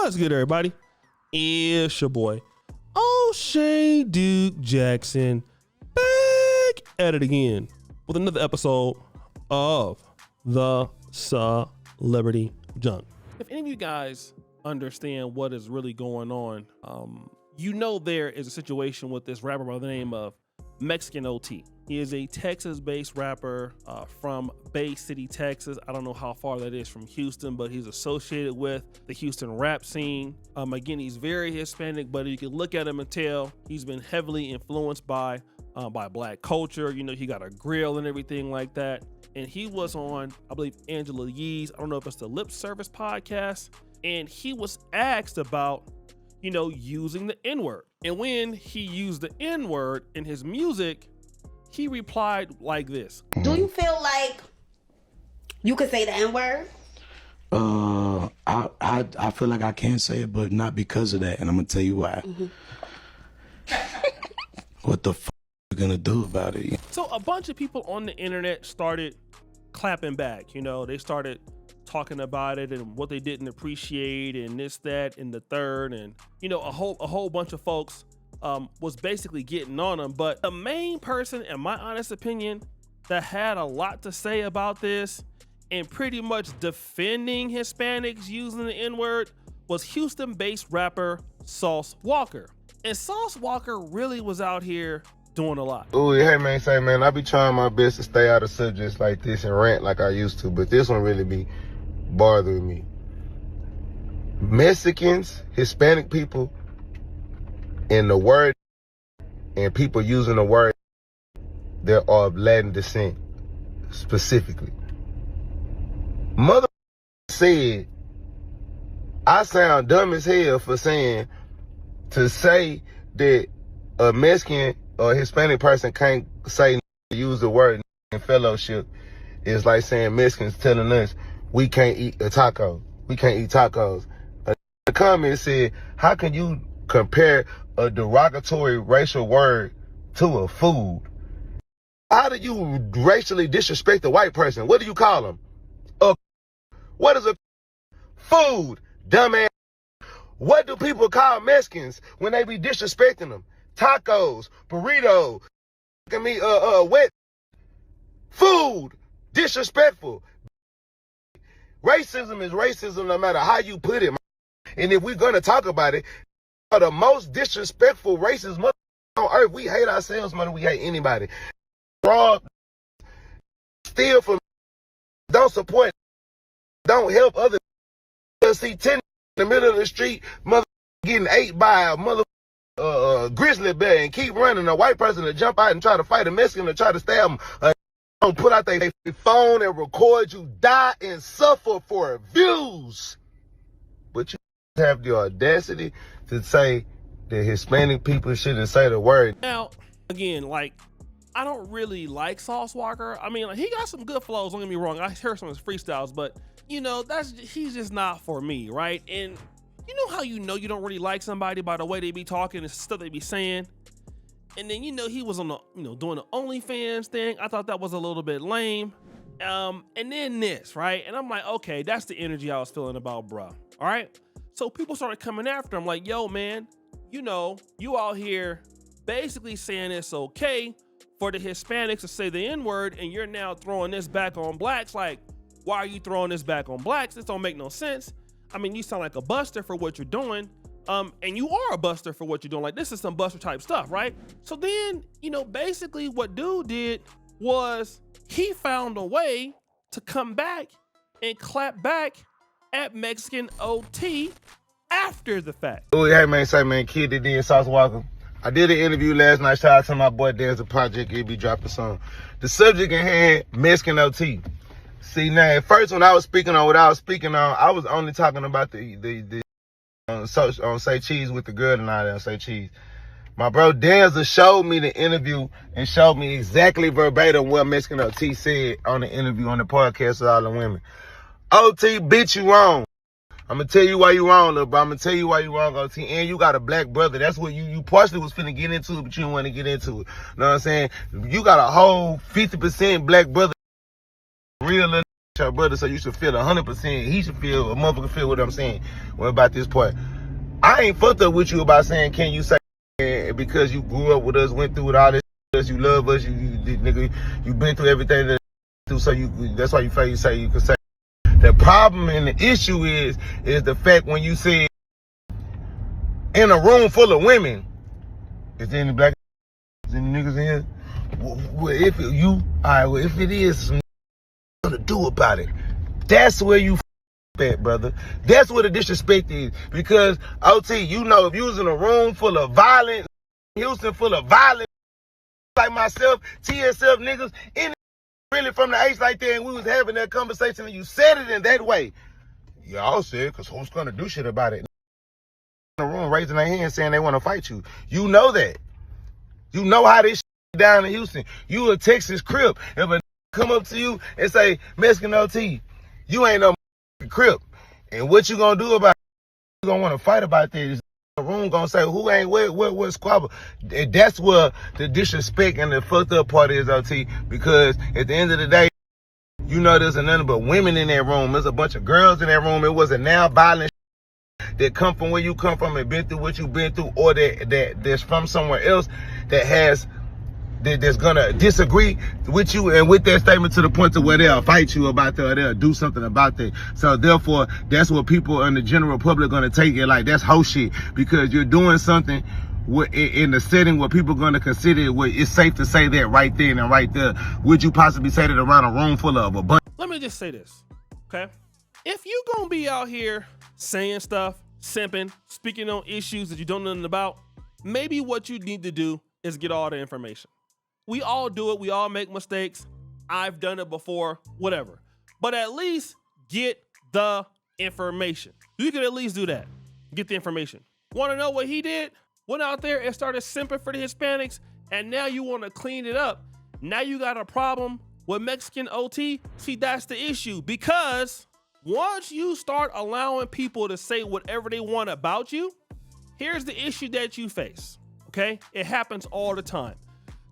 What's good, everybody? It's your boy, O'Shea Duke Jackson, back at it again with another episode of the Celebrity Junk. If any of you guys understand what is really going on, you know there is a situation with this rapper by the name of Mexican OT. He is a Texas-based rapper from Bay City, Texas. I don't know how far that is from Houston, but he's associated with the Houston rap scene. Again, he's very Hispanic, but you can look at him and tell he's been heavily influenced by Black culture. You know, he got a grill and everything like that. And he was on, I believe, Angela Yee's, I don't know if it's the Lip Service podcast, and he was asked about, you know, using the N-word. And when he used the N-word in his music, he replied like this. Do you feel like you could say the N-word? I feel like I can say it, but not because of that, and I'm gonna tell you why. What the f you gonna do about it? So a bunch of people on the internet started clapping back. You know, they started talking about it and what they didn't appreciate and this, that, and the third, and you know, a whole bunch of folks was basically getting on him. But the main person, in my honest opinion, that had a lot to say about this and pretty much defending Hispanics using the N-word was Houston-based rapper Sauce Walka. And Sauce Walka really was out here doing a lot. Oh, hey man, say man, I be trying my best to stay out of subjects like this and rant like I used to, but this one really be bothering me. Mexicans, Hispanic people, and the word, and people using the word, they're of Latin descent, specifically. Mother said, I sound dumb as hell for saying, to say that a Mexican or Hispanic person can't say, use the word in fellowship is like saying Mexicans telling us we can't eat a taco. We can't eat tacos. The comment said, how can you compare a derogatory racial word to a food? How do you racially disrespect a white person? What do you call them? What is a food, dumbass? What do people call Mexicans when they be disrespecting them? Tacos, burritos, wet food, disrespectful. Racism is racism no matter how you put it. And if we're gonna talk about it, the most disrespectful racist mother on earth. We hate ourselves more than we hate anybody. Fraud, steal from, don't support, don't help others. See 10 in the middle of the street, mother getting ate by a mother grizzly bear and keep running. A white person to jump out and try to fight a Mexican to try to stab them. Don't put out their phone and record you die and suffer for views. But you have the audacity to say that Hispanic people shouldn't say the word. Now, again, like, I don't really like Sauce Walka. I mean, like, he got some good flows, don't get me wrong. I heard some of his freestyles, but, you know, he's just not for me, right? And you know how you know you don't really like somebody by the way they be talking and stuff they be saying? And then, you know, he was on the, you know, doing the OnlyFans thing. I thought that was a little bit lame. And then this, right? And I'm like, okay, that's the energy I was feeling about bruh. All right? So people started coming after him like, yo, man, you know, you out here basically saying it's okay for the Hispanics to say the N-word, and you're now throwing this back on blacks. Like, why are you throwing this back on blacks? This don't make no sense. I mean, you sound like a buster for what you're doing. And you are a buster for what you're doing. Like, this is some buster type stuff, right? So then, you know, basically what dude did was he found a way to come back and clap back at Mexican OT after the fact. Oh, hey man, say man, kid that did Sauce Walka. I did an interview last night. Shout out to my boy There's a Project. He'll be dropping some. The subject in hand, Mexican OT. See now, at first when I was speaking on what I was speaking on, I was only talking about the on Say Cheese with the girl and all that on Say Cheese. My bro Danza showed me the interview and showed me exactly verbatim what Mexican OT said on the interview on the podcast with all the women. OT, bitch, you wrong. I'm gonna tell you why you wrong, little bro. I'm gonna tell you why you wrong, OT. And you got a black brother. That's what you partially was finna get into it, but you didn't want to get into it. You know what I'm saying? You got a whole 50% black brother. Real little your brother, so you should feel 100%. He should feel, a motherfucker feel what I'm saying about this part. I ain't fucked up with you about saying, can you say, because you grew up with us, went through with all this, you love us, nigga, you been through everything that through, so that's why you feel you say you can say. The problem and the issue is the fact when you say in a room full of women, is there any black niggas in here? Well, if it is something to do about it, that's where you at, brother. That's where the disrespect is. Because OT, you know, if you was in a room full of violent, Houston full of violent like myself, TSF niggas, in really from the H like that, and we was having that conversation and you said it in that way, y'all said, because who's gonna do shit about it? In the room raising their hands saying they want to fight you. You know that. You know how this shit down in Houston. You a Texas Crip. If a come up to you and say, Mexican OT, you ain't no Crip. And what you gonna do about it? You gonna want to fight about this. The room gonna say, who ain't what squabble? And that's where the disrespect and the fucked up part is, OT, because at the end of the day, you know there's nothing but women in that room. There's a bunch of girls in that room. It wasn't now violent that come from where you come from and been through what you've been through, or that's from somewhere else that's gonna disagree with you and with that statement to the point to where they'll fight you about that, or they'll do something about that. So therefore, that's what people in the general public gonna take it like that's hoe shit, because you're doing something in the setting where people gonna consider it, where it's safe to say that right then and right there. Would you possibly say that around a room full of a bunch? Let me just say this, okay? If you gonna be out here saying stuff, simping, speaking on issues that you don't know nothing about, maybe what you need to do is get all the information. We all do it. We all make mistakes. I've done it before, whatever. But at least get the information. You can at least do that. Get the information. Want to know what he did? Went out there and started simping for the Hispanics, and now you want to clean it up. Now you got a problem with Mexican OT. See, that's the issue, because once you start allowing people to say whatever they want about you, here's the issue that you face, okay? It happens all the time.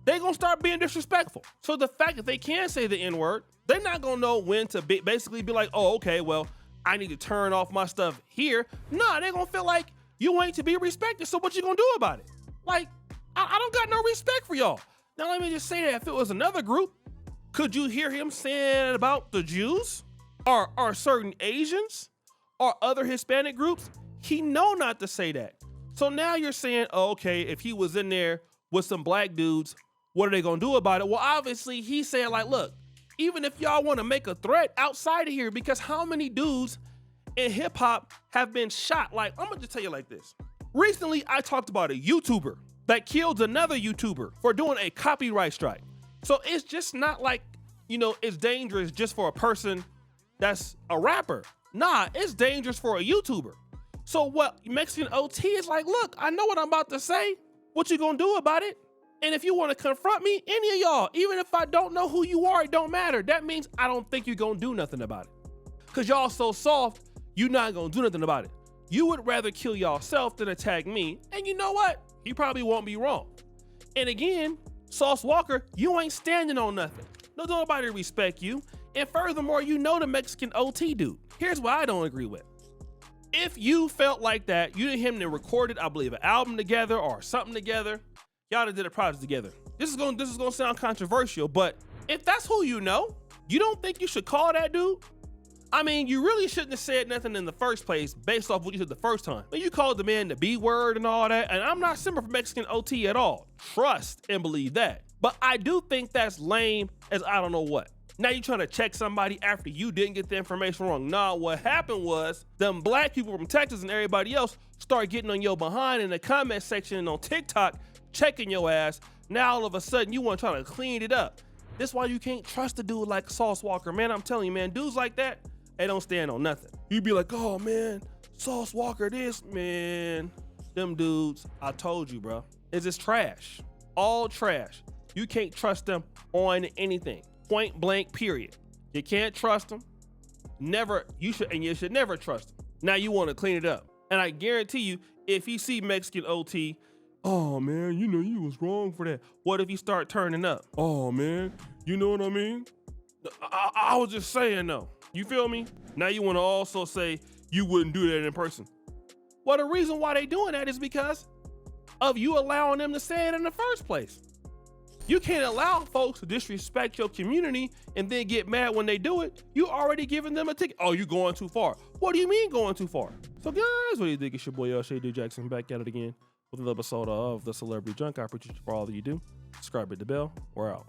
They're going to start being disrespectful. So the fact that they can say the N-word, they're not going to know when to basically be like, oh, okay, well, I need to turn off my stuff here. Nah, they're going to feel like you ain't to be respected, so what you going to do about it? Like, I don't got no respect for y'all. Now, let me just say that if it was another group, could you hear him saying about the Jews or certain Asians or other Hispanic groups? He know not to say that. So now you're saying, oh, okay, if he was in there with some black dudes, what are they gonna do about it? Well, obviously he's saying like, look, even if y'all wanna make a threat outside of here, because how many dudes in hip hop have been shot? Like, I'm gonna just tell you like this. Recently, I talked about a YouTuber that killed another YouTuber for doing a copyright strike. So it's just not like, you know, it's dangerous just for a person that's a rapper. Nah, it's dangerous for a YouTuber. So what Mexican OT is like, look, I know what I'm about to say. What you gonna do about it? And if you want to confront me, any of y'all, even if I don't know who you are, it don't matter. That means I don't think you're gonna do nothing about it. Cause y'all so soft, you're not gonna do nothing about it. You would rather kill yourself than attack me. And you know what? You probably won't be wrong. And again, Sauce Walka, you ain't standing on nothing. No, nobody respect you. And furthermore, you know the Mexican OT dude. Here's what I don't agree with. If you felt like that, you and him then recorded, I believe, an album together or something together. Y'all done did a project together. This is gonna sound controversial, but if that's who you know, you don't think you should call that dude? I mean, you really shouldn't have said nothing in the first place based off what you said the first time. But you called the man the B word and all that, and I'm not simping for Mexican OT at all. Trust and believe that. But I do think that's lame as I don't know what. Now you trying to check somebody after you didn't get the information wrong. Nah, what happened was them black people from Texas and everybody else start getting on your behind in the comment section and on TikTok, checking your ass. Now all of a sudden you want to try to clean it up. This why you can't trust a dude like Sauce Walka, man. I'm telling you, man, dudes like that, they don't stand on nothing. You be like, oh man, Sauce Walka this, man. Them dudes, I told you, bro, is just trash. All trash. You can't trust them on anything. Point blank, period. You can't trust them. Never, you should never trust them. Now you want to clean it up. And I guarantee you, if he see Mexican OT, oh man, you know you was wrong for that. What if you start turning up? Oh man, you know what I mean? I was just saying though. You feel me? Now you want to also say you wouldn't do that in person. Well, the reason why they doing that is because of you allowing them to say it in the first place. You can't allow folks to disrespect your community and then get mad when they do it. You already giving them a ticket. Oh, you going too far. What do you mean going too far? So guys, what do you think? It's your boy Shady Jackson back at it again with another episode of The Celebrity Junk. I appreciate you for all that you do. Subscribe, hit the bell. We're out.